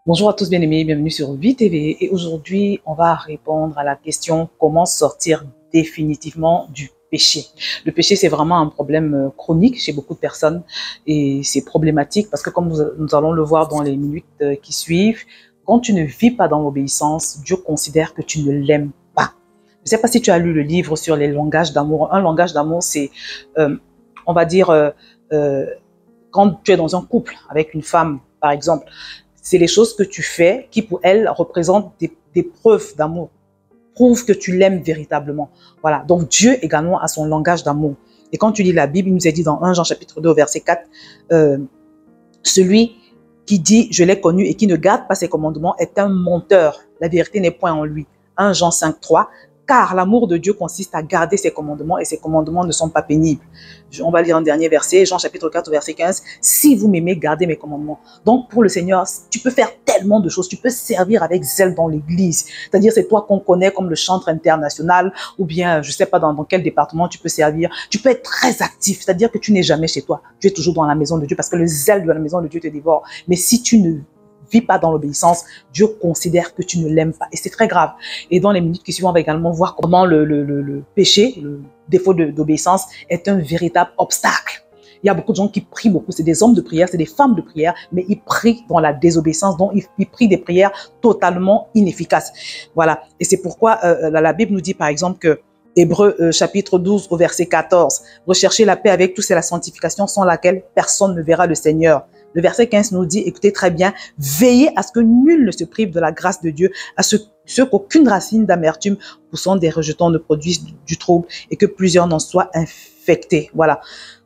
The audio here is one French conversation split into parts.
Bonjour à tous bien-aimés, bienvenue sur Vie TV et aujourd'hui on va répondre à la question comment sortir définitivement du péché. Le péché c'est vraiment un problème chronique chez beaucoup de personnes et c'est problématique parce que comme nous allons le voir dans les minutes qui suivent, quand tu ne vis pas dans l'obéissance, Dieu considère que tu ne l'aimes pas. Je ne sais pas si tu as lu le livre sur les langages d'amour. Un langage d'amour c'est, on va dire, quand tu es dans un couple avec une femme par exemple, c'est les choses que tu fais qui, pour elle, représentent des preuves d'amour, prouvent que tu l'aimes véritablement. Voilà. Donc, Dieu également a son langage d'amour. Et quand tu lis la Bible, il nous est dit dans 1 Jean chapitre 2, verset 4, celui qui dit « je l'ai connu » et qui ne garde pas ses commandements est un menteur. La vérité n'est point en lui. 1 Jean 5, 3. Car l'amour de Dieu consiste à garder ses commandements et ses commandements ne sont pas pénibles. On va lire un dernier verset, Jean chapitre 4, verset 15. Si vous m'aimez, gardez mes commandements. Donc pour le Seigneur, tu peux faire tellement de choses. Tu peux servir avec zèle dans l'église. C'est-à-dire c'est toi qu'on connaît comme le chantre international ou bien je ne sais pas dans quel département tu peux servir. Tu peux être très actif, c'est-à-dire que tu n'es jamais chez toi. Tu es toujours dans la maison de Dieu parce que le zèle de la maison de Dieu te dévore. Mais si tu ne vis pas dans l'obéissance, Dieu considère que tu ne l'aimes pas. Et c'est très grave. Et dans les minutes qui suivent, on va également voir comment le péché, le défaut d'obéissance est un véritable obstacle. Il y a beaucoup de gens qui prient beaucoup. C'est des hommes de prière, c'est des femmes de prière, mais ils prient dans la désobéissance, donc ils prient des prières totalement inefficaces. Voilà. Et c'est pourquoi la Bible nous dit par exemple que Hébreux chapitre 12 au verset 14, recherchez la paix avec tous et la sanctification sans laquelle personne ne verra le Seigneur. Le verset 15 nous dit, écoutez très bien, veillez à ce que nul ne se prive de la grâce de Dieu, à ce qu'aucune racine d'amertume poussant des rejetons ne produise du trouble et que plusieurs n'en soient infectés. Voilà.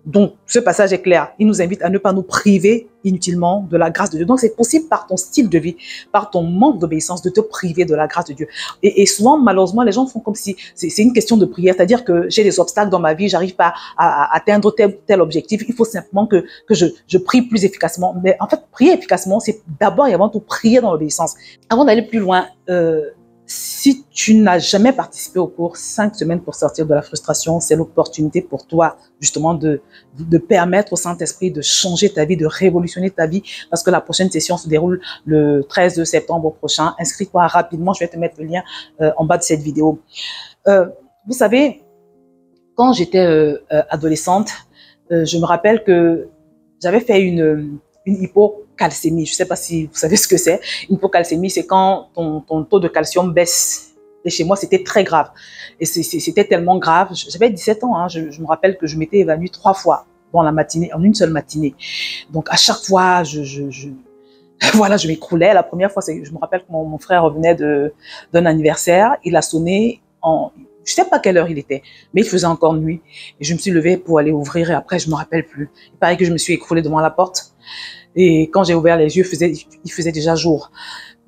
Donc, ce passage est clair. Il nous invite à ne pas nous priver inutilement de la grâce de Dieu. Donc, c'est possible par ton style de vie, par ton manque d'obéissance, de te priver de la grâce de Dieu. Et souvent, malheureusement, les gens font comme si c'est une question de prière. C'est-à-dire que j'ai des obstacles dans ma vie, j'arrive pas à atteindre tel objectif. Il faut simplement que je prie plus efficacement. Mais en fait, prier efficacement, c'est d'abord et avant tout prier dans l'obéissance. Avant d'aller plus loin, si tu n'as jamais participé au cours 5 semaines pour sortir de la frustration, c'est l'opportunité pour toi justement de permettre au Saint-Esprit de changer ta vie, de révolutionner ta vie parce que la prochaine session se déroule le 13 septembre prochain. Inscris-toi rapidement, je vais te mettre le lien en bas de cette vidéo. Vous savez, quand j'étais adolescente, je me rappelle que j'avais fait une hypocalcémie. Je ne sais pas si vous savez ce que c'est. Une hypocalcémie, c'est quand ton taux de calcium baisse. Et chez moi, c'était très grave. Et c'était tellement grave. J'avais 17 ans. Hein. Je me rappelle que je m'étais évanouie 3 fois dans la matinée, en une seule matinée. Donc, à chaque fois, voilà, je m'écroulais. La première fois, je me rappelle que mon frère revenait d'un anniversaire. Il a sonné je sais pas quelle heure il était, mais il faisait encore nuit. Et je me suis levée pour aller ouvrir et après, je me rappelle plus. Il paraît que je me suis écroulée devant la porte. Et quand j'ai ouvert les yeux, il faisait déjà jour.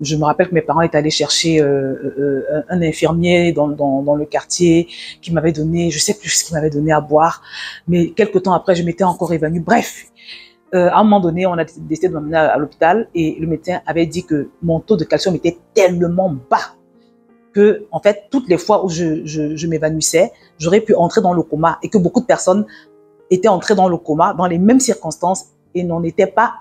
Je me rappelle que mes parents étaient allés chercher un infirmier dans le quartier qui m'avait donné, je sais plus ce qu'il m'avait donné à boire. Mais quelques temps après, je m'étais encore évanouie. Bref, à un moment donné, on a décidé de m'emmener à l'hôpital et le médecin avait dit que mon taux de calcium était tellement bas que, en fait, toutes les fois où je m'évanouissais, j'aurais pu entrer dans le coma et que beaucoup de personnes étaient entrées dans le coma dans les mêmes circonstances et n'en étaient pas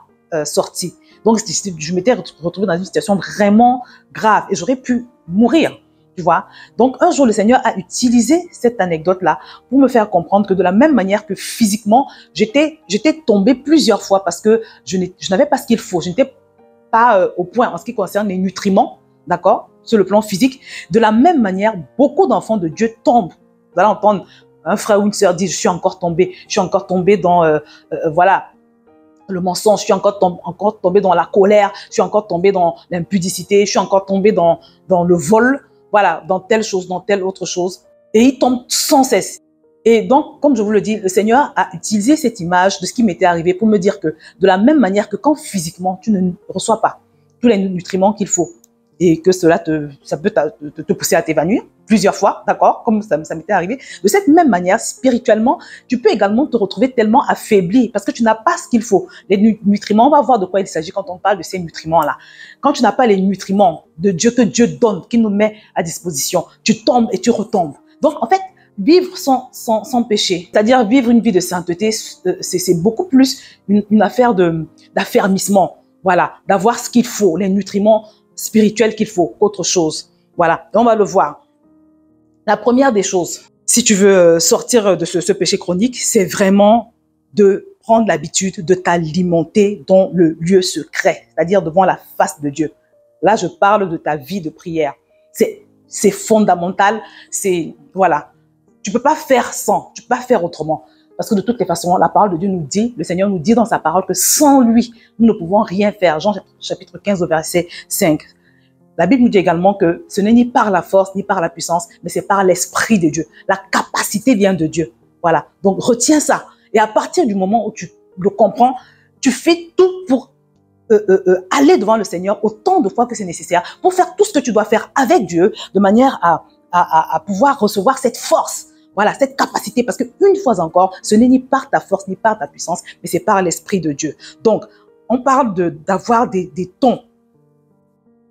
sorties. Donc, je m'étais retrouvée dans une situation vraiment grave et j'aurais pu mourir, tu vois. Donc, un jour, le Seigneur a utilisé cette anecdote-là pour me faire comprendre que de la même manière que physiquement, j'étais tombée plusieurs fois parce que je n'avais pas ce qu'il faut. Je n'étais pas au point en ce qui concerne les nutriments, d'accord, sur le plan physique. De la même manière, beaucoup d'enfants de Dieu tombent. Vous allez entendre un frère ou une sœur dire, je suis encore tombé dans, voilà, le mensonge, je suis encore tombé dans la colère, je suis encore tombé dans l'impudicité, je suis encore tombé dans le vol, voilà, dans telle chose, dans telle autre chose. Et ils tombent sans cesse. Et donc, comme je vous le dis, le Seigneur a utilisé cette image de ce qui m'était arrivé pour me dire que de la même manière que quand physiquement, tu ne reçois pas tous les nutriments qu'il faut et que ça peut te pousser à t'évanouir plusieurs fois, d'accord, comme ça m'était arrivé. De cette même manière, spirituellement, tu peux également te retrouver tellement affaibli parce que tu n'as pas ce qu'il faut. Les nutriments, on va voir de quoi il s'agit quand on parle de ces nutriments-là. Quand tu n'as pas les nutriments de Dieu que Dieu donne, qu'il nous met à disposition, tu tombes et tu retombes. Donc, en fait, vivre sans péché, c'est-à-dire vivre une vie de sainteté, c'est beaucoup plus une affaire d'affermissement. voilà, d'avoir ce qu'il faut, les nutriments spirituels qu'il faut, qu'autre chose. Voilà, on va le voir. La première des choses, si tu veux sortir de ce péché chronique, c'est vraiment de prendre l'habitude de t'alimenter dans le lieu secret, c'est-à-dire devant la face de Dieu. Là, je parle de ta vie de prière. C'est fondamental, voilà. Tu peux pas faire sans, tu peux pas faire autrement. Parce que de toutes les façons, la parole de Dieu nous dit, le Seigneur nous dit dans sa parole que sans lui, nous ne pouvons rien faire. Jean chapitre 15 au verset 5. La Bible nous dit également que ce n'est ni par la force, ni par la puissance, mais c'est par l'Esprit de Dieu. La capacité vient de Dieu. Voilà. Donc, retiens ça. Et à partir du moment où tu le comprends, tu fais tout pour aller devant le Seigneur autant de fois que c'est nécessaire, pour faire tout ce que tu dois faire avec Dieu, de manière à pouvoir recevoir cette force. Voilà, cette capacité, parce qu'une fois encore, ce n'est ni par ta force, ni par ta puissance, mais c'est par l'Esprit de Dieu. Donc, on parle d'avoir des tons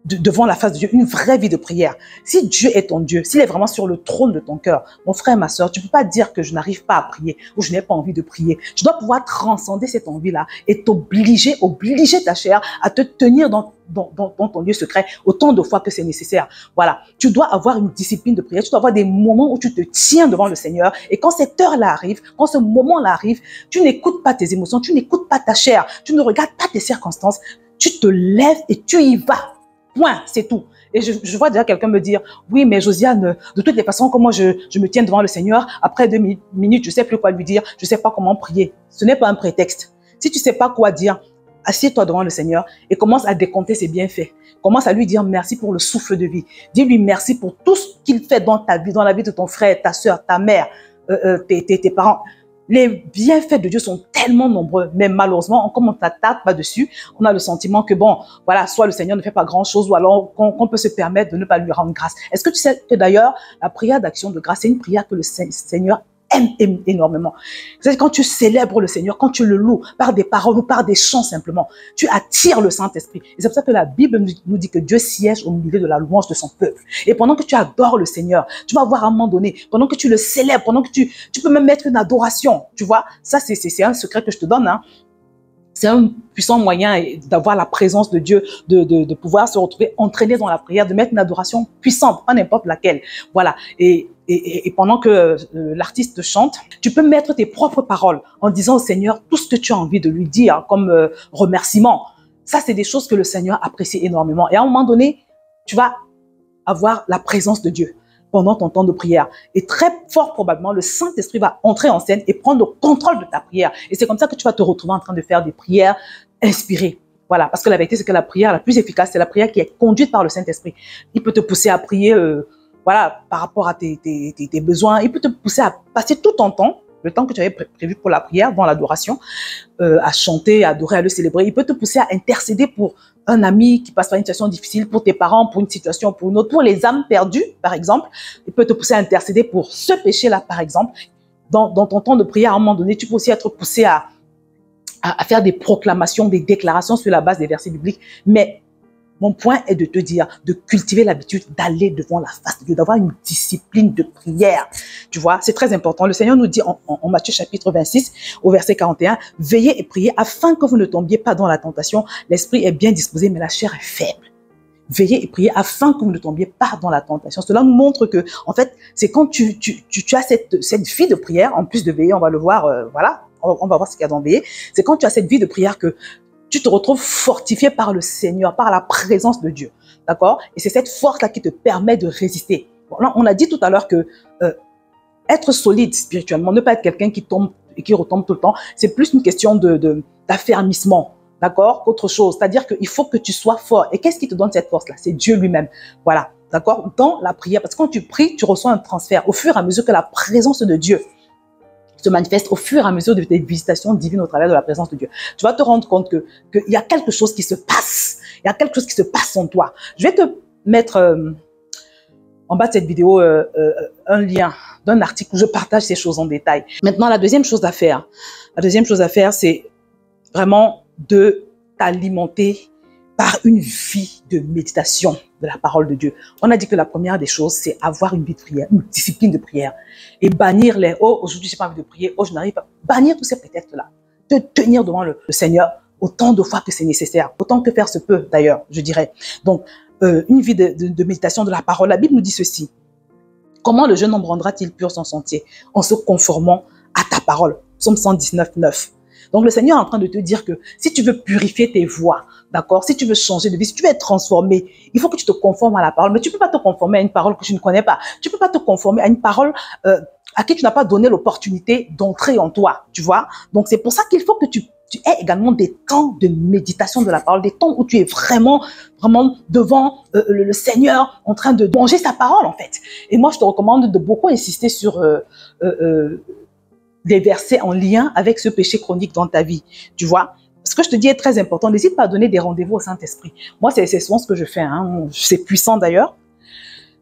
devant la face de Dieu, une vraie vie de prière. Si Dieu est ton Dieu, s'il est vraiment sur le trône de ton cœur, mon frère, ma soeur, tu ne peux pas dire que je n'arrive pas à prier ou je n'ai pas envie de prier. Tu dois pouvoir transcender cette envie-là et obliger ta chair à te tenir dans ton lieu secret autant de fois que c'est nécessaire. Voilà. Tu dois avoir une discipline de prière. Tu dois avoir des moments où tu te tiens devant le Seigneur. Et quand cette heure-là arrive, quand ce moment-là arrive, tu n'écoutes pas tes émotions, tu n'écoutes pas ta chair, tu ne regardes pas tes circonstances. Tu te lèves et tu y vas. Point, c'est tout. Et je vois déjà quelqu'un me dire, oui, mais Josiane, de toutes les façons, comment je me tiens devant le Seigneur, après 2 minutes, je ne sais plus quoi lui dire, je ne sais pas comment prier. Ce n'est pas un prétexte. Si tu ne sais pas quoi dire, assieds-toi devant le Seigneur et commence à décompter ses bienfaits. Commence à lui dire merci pour le souffle de vie. Dis-lui merci pour tout ce qu'il fait dans ta vie, dans la vie de ton frère, ta soeur, ta mère, tes parents. Les bienfaits de Dieu sont tellement nombreux, mais malheureusement, comme on ne s'attarde pas dessus, on a le sentiment que bon, voilà, soit le Seigneur ne fait pas grand-chose, ou alors qu'on peut se permettre de ne pas lui rendre grâce. Est-ce que tu sais que d'ailleurs, la prière d'action de grâce, c'est une prière que le Seigneur aime énormément. C'est quand tu célèbres le Seigneur, quand tu le loues par des paroles ou par des chants simplement, tu attires le Saint-Esprit. Et c'est pour ça que la Bible nous dit que Dieu siège au milieu de la louange de son peuple. Et pendant que tu adores le Seigneur, tu vas voir à un moment donné, pendant que tu le célèbres, pendant que tu peux même mettre une adoration, tu vois, ça c'est un secret que je te donne, hein. C'est un puissant moyen d'avoir la présence de Dieu, de pouvoir se retrouver entraîné dans la prière, de mettre une adoration puissante, pas n'importe laquelle. Voilà. Et pendant que l'artiste chante, tu peux mettre tes propres paroles en disant au Seigneur tout ce que tu as envie de lui dire comme remerciement. Ça, c'est des choses que le Seigneur apprécie énormément. Et à un moment donné, tu vas avoir la présence de Dieu pendant ton temps de prière. Et très fort probablement, le Saint-Esprit va entrer en scène et prendre le contrôle de ta prière. Et c'est comme ça que tu vas te retrouver en train de faire des prières inspirées. Voilà, parce que la vérité, c'est que la prière la plus efficace, c'est la prière qui est conduite par le Saint-Esprit. Il peut te pousser à prier voilà, par rapport à tes besoins. Il peut te pousser à passer tout ton temps, le temps que tu avais prévu pour la prière, dans l'adoration, à chanter, à adorer, à le célébrer. Il peut te pousser à intercéder pour un ami qui passe par une situation difficile, pour tes parents, pour une situation, pour une autre, pour les âmes perdues, par exemple. Il peut te pousser à intercéder pour ce péché-là, par exemple. Dans ton temps de prière, à un moment donné, tu peux aussi être poussé à faire des proclamations, des déclarations sur la base des versets bibliques. Mais mon point est de te dire, de cultiver l'habitude d'aller devant la face de Dieu, d'avoir une discipline de prière. Tu vois, c'est très important. Le Seigneur nous dit en Matthieu chapitre 26, au verset 41, « Veillez et priez afin que vous ne tombiez pas dans la tentation. L'esprit est bien disposé, mais la chair est faible. » Veillez et priez afin que vous ne tombiez pas dans la tentation. Cela nous montre que, en fait, c'est quand tu as cette vie de prière, en plus de veiller, on va le voir, voilà, on va voir ce qu'il y a dans veiller. C'est quand tu as cette vie de prière que tu te retrouves fortifié par le Seigneur, par la présence de Dieu. D'accord? Et c'est cette force-là qui te permet de résister. Bon, là, on a dit tout à l'heure que être solide spirituellement, ne pas être quelqu'un qui tombe et qui retombe tout le temps, c'est plus une question d'affermissement, d'accord? Qu'autre chose. C'est-à-dire qu'il faut que tu sois fort. Et qu'est-ce qui te donne cette force-là? C'est Dieu lui-même. Voilà. D'accord? Dans la prière. Parce que quand tu pries, tu reçois un transfert. Au fur et à mesure que la présence de Dieu se manifeste, au fur et à mesure de tes visitations divines au travers de la présence de Dieu, tu vas te rendre compte qu'il y a quelque chose qui se passe. Il y a quelque chose qui se passe en toi. Je vais te mettre en bas de cette vidéo un lien d'un article où je partage ces choses en détail. Maintenant, la deuxième chose à faire, c'est vraiment de t'alimenter par une vie de méditation de la parole de Dieu. On a dit que la première des choses, c'est avoir une vie de prière, une discipline de prière. Et bannir oh, aujourd'hui, j'ai pas envie de prier, oh, je n'arrive pas. Bannir tous ces prétextes-là. Te tenir devant le Seigneur autant de fois que c'est nécessaire, autant que faire se peut d'ailleurs, je dirais. Donc, une vie de méditation de la parole. La Bible nous dit ceci. Comment le jeune homme rendra-t-il pur son sentier? En se conformant à ta parole. Psaume 119, 9. Donc, le Seigneur est en train de te dire que si tu veux purifier tes voies, d'accord, si tu veux changer de vie, si tu veux être transformé, il faut que tu te conformes à la parole. Mais tu ne peux pas te conformer à une parole que tu ne connais pas. Tu ne peux pas te conformer à une parole à qui tu n'as pas donné l'opportunité d'entrer en toi, tu vois. Donc, c'est pour ça qu'il faut que tu aies également des temps de méditation de la parole, des temps où tu es vraiment devant le Seigneur en train de manger sa parole, en fait. Et moi, je te recommande de beaucoup insister sur des versets en lien avec ce péché chronique dans ta vie, tu vois. Ce que je te dis est très important. N'hésite pas à donner des rendez-vous au Saint-Esprit. Moi, c'est souvent ce que je fais, hein. C'est puissant d'ailleurs.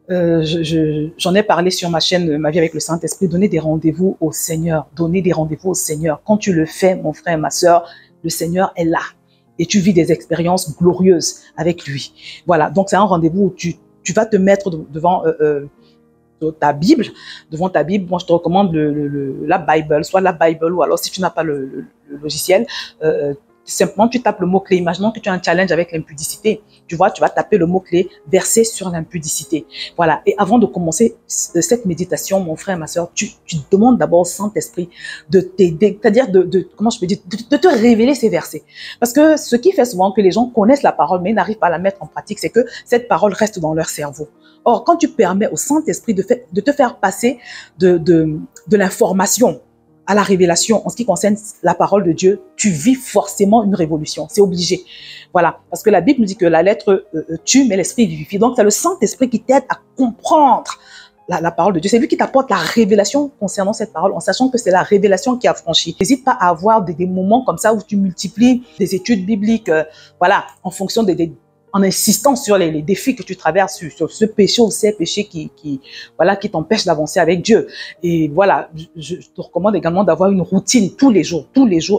J'en ai parlé sur ma chaîne Ma vie avec le Saint-Esprit. Donner des rendez-vous au Seigneur. Donner des rendez-vous au Seigneur. Quand tu le fais, mon frère et ma sœur, le Seigneur est là. Et tu vis des expériences glorieuses avec lui. Voilà. Donc, c'est un rendez-vous où tu vas te mettre devant ta Bible. Devant ta Bible, moi, je te recommande la Bible, soit la Bible, ou alors si tu n'as pas le logiciel, simplement, tu tapes le mot-clé. Imaginons que tu as un challenge avec l'impudicité. Tu vois, tu vas taper le mot-clé verset sur l'impudicité. Voilà. Et avant de commencer cette méditation, mon frère et ma sœur, tu demandes d'abord au Saint-Esprit de t'aider, c'est-à-dire comment je peux dire, de te révéler ces versets. Parce que ce qui fait souvent que les gens connaissent la parole, mais n'arrivent pas à la mettre en pratique, c'est que cette parole reste dans leur cerveau. Or, quand tu permets au Saint-Esprit de te faire passer de l'information à la révélation en ce qui concerne la parole de Dieu, tu vis forcément une révolution. C'est obligé. Voilà. Parce que la Bible nous dit que la lettre tue, mais l'esprit vivifie. Donc, c'est le Saint-Esprit qui t'aide à comprendre la parole de Dieu. C'est lui qui t'apporte la révélation concernant cette parole, en sachant que c'est la révélation qui a franchi. N'hésite pas à avoir des moments comme ça où tu multiplies des études bibliques, voilà, en fonction en insistant sur les défis que tu traverses, sur ce péché ou ces péchés qui t'empêchent d'avancer avec Dieu. Et voilà, je te recommande également d'avoir une routine tous les jours.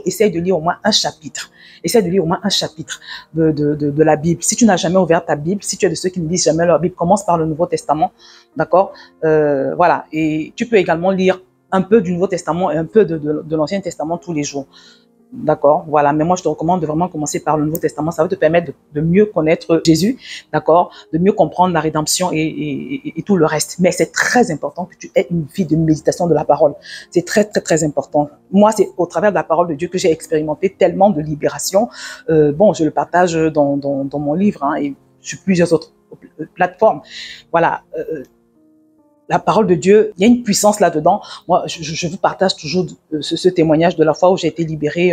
Essaye de lire au moins un chapitre. Essaye de lire au moins un chapitre de la Bible. Si tu n'as jamais ouvert ta Bible, si tu es de ceux qui ne lisent jamais leur Bible, commence par le Nouveau Testament, d'accord? Voilà, et tu peux également lire un peu du Nouveau Testament et un peu de l'Ancien Testament tous les jours. D'accord, voilà, mais moi je te recommande de vraiment commencer par le Nouveau Testament. Ça va te permettre de mieux connaître Jésus, d'accord, de mieux comprendre la rédemption et tout le reste. Mais c'est très important que tu aies une vie de méditation de la parole. C'est très, très, très important. Moi, c'est au travers de la parole de Dieu que j'ai expérimenté tellement de libération. Bon, je le partage dans mon livre, hein, et sur plusieurs autres plateformes. Voilà. La parole de Dieu, il y a une puissance là-dedans. Moi, je vous partage toujours ce témoignage de la fois où j'ai été libérée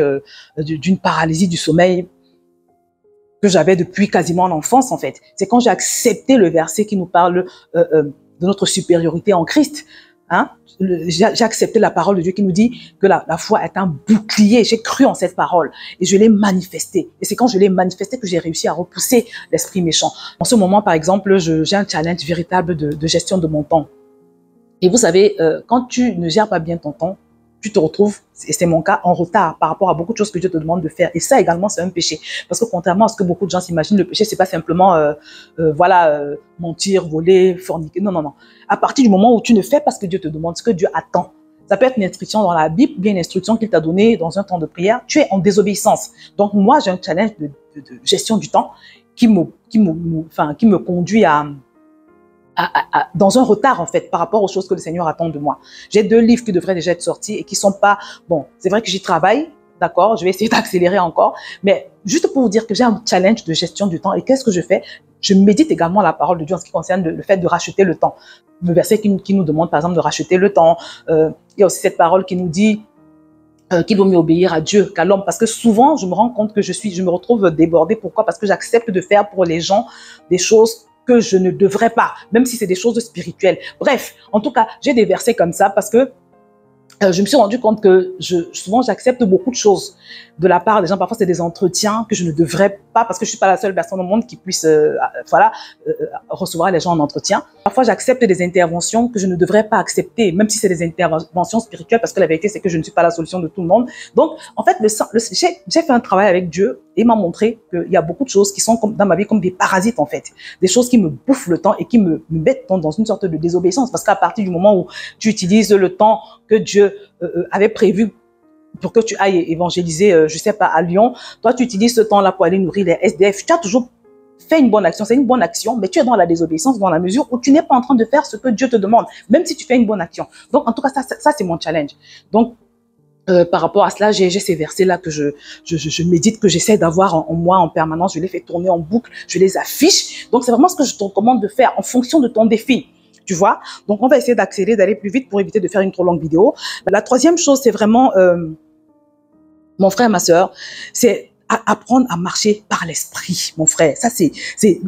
d'une paralysie du sommeil que j'avais depuis quasiment l'enfance, en fait. C'est quand j'ai accepté le verset qui nous parle de notre supériorité en Christ. Hein? J'ai accepté la parole de Dieu qui nous dit que la foi est un bouclier. J'ai cru en cette parole et je l'ai manifestée. Et c'est quand je l'ai manifestée que j'ai réussi à repousser l'esprit méchant. En ce moment, par exemple, j'ai un challenge véritable de gestion de mon temps. Et vous savez, quand tu ne gères pas bien ton temps, tu te retrouves, et c'est mon cas, en retard par rapport à beaucoup de choses que Dieu te demande de faire. Et ça également, c'est un péché. Parce que contrairement à ce que beaucoup de gens s'imaginent, le péché, c'est pas simplement, mentir, voler, forniquer. Non, non, non. À partir du moment où tu ne fais pas ce que Dieu te demande, ce que Dieu attend, ça peut être une instruction dans la Bible, bien une instruction qu'il t'a donnée dans un temps de prière, tu es en désobéissance. Donc moi, j'ai un challenge de gestion du temps qui me conduit dans un retard, en fait, par rapport aux choses que le Seigneur attend de moi. J'ai 2 livres qui devraient déjà être sortis et qui sont pas, bon, c'est vrai que j'y travaille, d'accord, je vais essayer d'accélérer encore, mais juste pour vous dire que j'ai un challenge de gestion du temps. Et qu'est-ce que je fais? Je médite également la parole de Dieu en ce qui concerne le fait de racheter le temps. Le verset qui nous demande, par exemple, de racheter le temps. Il y a aussi cette parole qui nous dit qu'il vaut mieux obéir à Dieu qu'à l'homme. Parce que souvent, je me rends compte que je me retrouve débordée. Pourquoi? Parce que j'accepte de faire pour les gens des choses que je ne devrais pas, même si c'est des choses spirituelles. Bref, en tout cas, j'ai des versets comme ça parce que je me suis rendu compte que souvent j'accepte beaucoup de choses de la part des gens. Parfois c'est des entretiens que je ne devrais pas, parce que je suis pas la seule personne au monde qui puisse recevoir les gens en entretien. Parfois j'accepte des interventions que je ne devrais pas accepter, même si c'est des interventions spirituelles, parce que la vérité c'est que je ne suis pas la solution de tout le monde. Donc en fait j'ai fait un travail avec Dieu et il m'a montré qu'il y a beaucoup de choses qui sont dans ma vie comme des parasites, en fait, des choses qui me bouffent le temps et qui me mettent dans une sorte de désobéissance, parce qu'à partir du moment où tu utilises le temps que Dieu avait prévu pour que tu ailles évangéliser, je sais pas, à Lyon, toi, tu utilises ce temps-là pour aller nourrir les SDF. Tu as toujours fait une bonne action. C'est une bonne action, mais tu es dans la désobéissance dans la mesure où tu n'es pas en train de faire ce que Dieu te demande, même si tu fais une bonne action. Donc, en tout cas, ça c'est mon challenge. Donc, par rapport à cela, j'ai ces versets-là que je médite, que j'essaie d'avoir en moi en permanence. Je les fais tourner en boucle, je les affiche. Donc, c'est vraiment ce que je te recommande de faire en fonction de ton défi. Tu vois? Donc, on va essayer d'accélérer, d'aller plus vite pour éviter de faire une trop longue vidéo. La troisième chose, c'est vraiment, mon frère, ma sœur, c'est apprendre à marcher par l'esprit, mon frère. Ça, c'est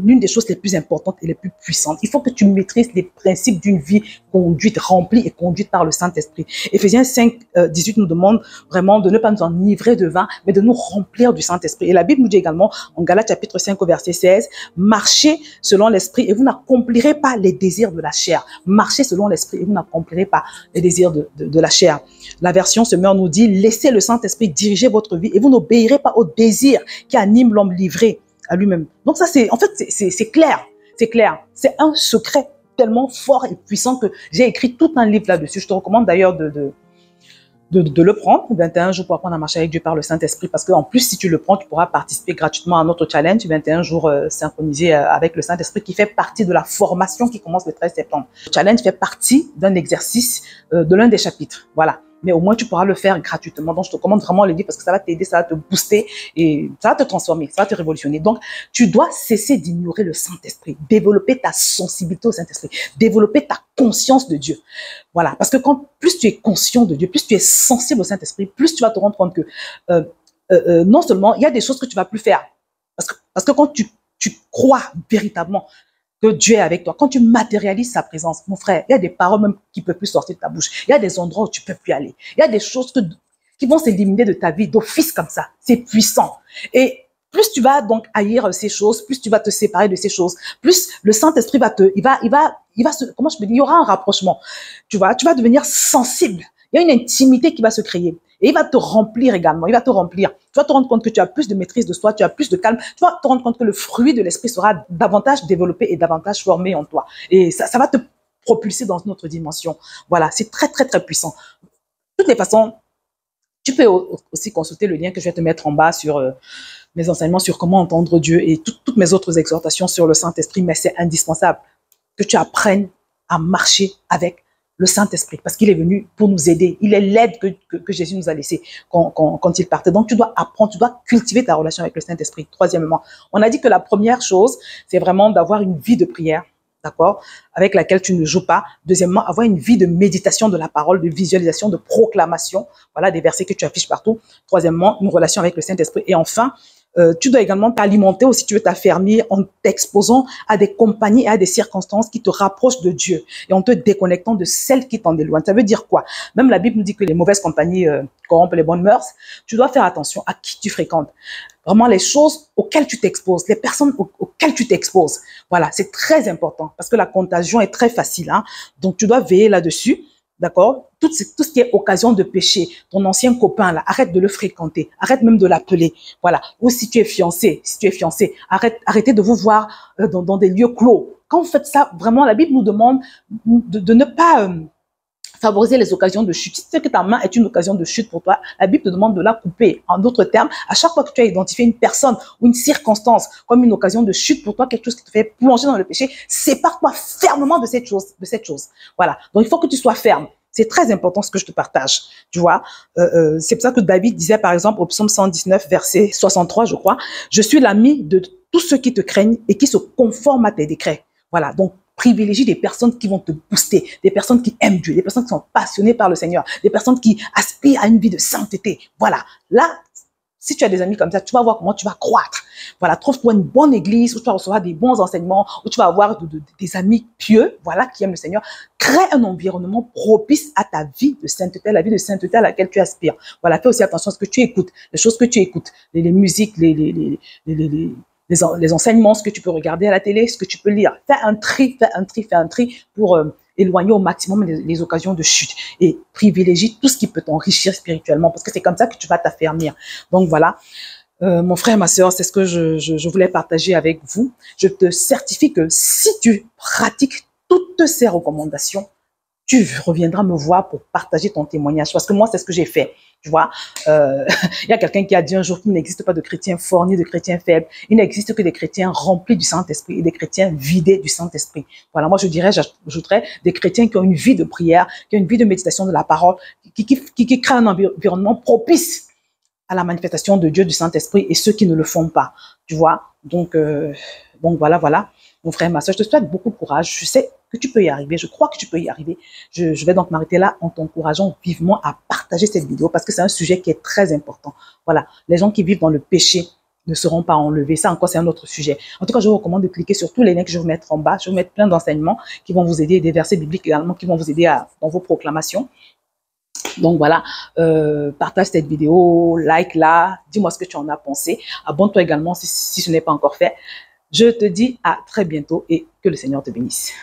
l'une des choses les plus importantes et les plus puissantes. Il faut que tu maîtrises les principes d'une vie conduite, remplie et conduite par le Saint-Esprit. Éphésiens 5, 18 nous demande vraiment de ne pas nous enivrer de vin, mais de nous remplir du Saint-Esprit. Et la Bible nous dit également, en Galates chapitre 5 au verset 16, marchez selon l'Esprit et vous n'accomplirez pas les désirs de la chair. Marchez selon l'Esprit et vous n'accomplirez pas les désirs de la chair. La version Semeur nous dit, laissez le Saint-Esprit diriger votre vie et vous n'obéirez pas aux désirs qui animent l'homme livré à lui-même. Donc ça, en fait, c'est clair. C'est clair. C'est un secret tellement fort et puissant que j'ai écrit tout un livre là-dessus. Je te recommande d'ailleurs de le prendre, 21 jours pour apprendre à marcher avec Dieu par le Saint-Esprit, parce qu'en plus, si tu le prends, tu pourras participer gratuitement à notre challenge, 21 jours synchronisés avec le Saint-Esprit, qui fait partie de la formation qui commence le 13 septembre. Le challenge fait partie d'un exercice de l'un des chapitres. Voilà. Mais au moins, tu pourras le faire gratuitement. Donc, je te recommande vraiment le livre parce que ça va t'aider, ça va te booster et ça va te transformer, ça va te révolutionner. Donc, tu dois cesser d'ignorer le Saint-Esprit, développer ta sensibilité au Saint-Esprit, développer ta conscience de Dieu. Voilà. Parce que plus tu es conscient de Dieu, plus tu es sensible au Saint-Esprit, plus tu vas te rendre compte que non seulement il y a des choses que tu vas plus faire. Parce que quand tu crois véritablement que Dieu est avec toi, quand tu matérialises sa présence, mon frère, il y a des paroles même qui ne peuvent plus sortir de ta bouche. Il y a des endroits où tu ne peux plus aller. Il y a des choses qui vont s'éliminer de ta vie d'office comme ça. C'est puissant. Et plus tu vas donc haïr ces choses, plus tu vas te séparer de ces choses, plus le Saint-Esprit comment je peux dire, il y aura un rapprochement. Tu vas devenir sensible. Il y a une intimité qui va se créer. Et il va te remplir également, il va te remplir. Tu vas te rendre compte que tu as plus de maîtrise de soi, tu as plus de calme. Tu vas te rendre compte que le fruit de l'esprit sera davantage développé et davantage formé en toi. Et ça va te propulser dans une autre dimension. Voilà, c'est très, très, très puissant. De toutes les façons, tu peux aussi consulter le lien que je vais te mettre en bas sur mes enseignements sur comment entendre Dieu et toutes mes autres exhortations sur le Saint-Esprit, mais c'est indispensable que tu apprennes à marcher avec le Saint-Esprit, parce qu'il est venu pour nous aider. Il est l'aide que Jésus nous a laissée quand il partait. Donc, tu dois apprendre, tu dois cultiver ta relation avec le Saint-Esprit. Troisièmement, on a dit que la première chose, c'est vraiment d'avoir une vie de prière, d'accord, avec laquelle tu ne joues pas. Deuxièmement, avoir une vie de méditation de la parole, de visualisation, de proclamation, voilà, des versets que tu affiches partout. Troisièmement, une relation avec le Saint-Esprit. Et enfin, tu dois également t'alimenter ou si tu veux t'affermir en t'exposant à des compagnies et à des circonstances qui te rapprochent de Dieu et en te déconnectant de celles qui t'en éloignent. Ça veut dire quoi? Même la Bible nous dit que les mauvaises compagnies corrompent les bonnes mœurs. Tu dois faire attention à qui tu fréquentes. Vraiment les choses auxquelles tu t'exposes, les personnes auxquelles tu t'exposes. Voilà, c'est très important parce que la contagion est très facile. Hein? Donc, tu dois veiller là-dessus. D'accord? Tout ce qui est occasion de péché, ton ancien copain, là, arrête de le fréquenter, arrête même de l'appeler. Voilà. Ou si tu es fiancé, arrêtez de vous voir dans des lieux clos. Quand vous faites ça, vraiment, la Bible nous demande de ne pas favoriser les occasions de chute. Si tu sais que ta main est une occasion de chute pour toi, la Bible te demande de la couper. En d'autres termes, à chaque fois que tu as identifié une personne ou une circonstance comme une occasion de chute pour toi, quelque chose qui te fait plonger dans le péché, sépare-toi fermement de cette chose. Voilà. Donc, il faut que tu sois ferme. C'est très important ce que je te partage, tu vois. C'est pour ça que David disait, par exemple, au psaume 119, verset 63, je crois, « Je suis l'ami de tous ceux qui te craignent et qui se conforment à tes décrets. » Voilà. Donc, privilégie des personnes qui vont te booster, des personnes qui aiment Dieu, des personnes qui sont passionnées par le Seigneur, des personnes qui aspirent à une vie de sainteté. Voilà. Là, si tu as des amis comme ça, tu vas voir comment tu vas croître. Voilà, trouve-toi une bonne église où tu vas recevoir des bons enseignements, où tu vas avoir des amis pieux, voilà, qui aiment le Seigneur. Crée un environnement propice à ta vie de sainteté, à la vie de sainteté à laquelle tu aspires. Voilà, fais aussi attention à ce que tu écoutes, les choses que tu écoutes, les musiques, les enseignements, ce que tu peux regarder à la télé, ce que tu peux lire. Fais un tri pour éloigner au maximum les occasions de chute et privilégie tout ce qui peut t'enrichir spirituellement parce que c'est comme ça que tu vas t'affermir. Donc voilà, mon frère, ma sœur, c'est ce que je voulais partager avec vous. Je te certifie que si tu pratiques toutes ces recommandations, tu reviendras me voir pour partager ton témoignage. Parce que moi, c'est ce que j'ai fait. Tu vois, il y a quelqu'un qui a dit un jour qu'il n'existe pas de chrétiens forts ni de chrétiens faibles. Il n'existe que des chrétiens remplis du Saint-Esprit et des chrétiens vidés du Saint-Esprit. Voilà, moi je dirais, j'ajouterais des chrétiens qui ont une vie de prière, qui ont une vie de méditation de la parole, qui créent un environnement propice à la manifestation de Dieu, du Saint-Esprit, et ceux qui ne le font pas. Tu vois, donc voilà. Mon frère, ma soeur, je te souhaite beaucoup de courage. Je sais que tu peux y arriver. Je crois que tu peux y arriver. Je vais donc m'arrêter là en t'encourageant vivement à partager cette vidéo parce que c'est un sujet qui est très important. Voilà. Les gens qui vivent dans le péché ne seront pas enlevés. Ça encore, c'est un autre sujet. En tout cas, je vous recommande de cliquer sur tous les liens que je vais vous mettre en bas. Je vais vous mettre plein d'enseignements qui vont vous aider, des versets bibliques également qui vont vous aider dans vos proclamations. Donc voilà, partage cette vidéo, like-la, dis-moi ce que tu en as pensé. Abonne-toi également si ce n'est pas encore fait. Je te dis à très bientôt et que le Seigneur te bénisse.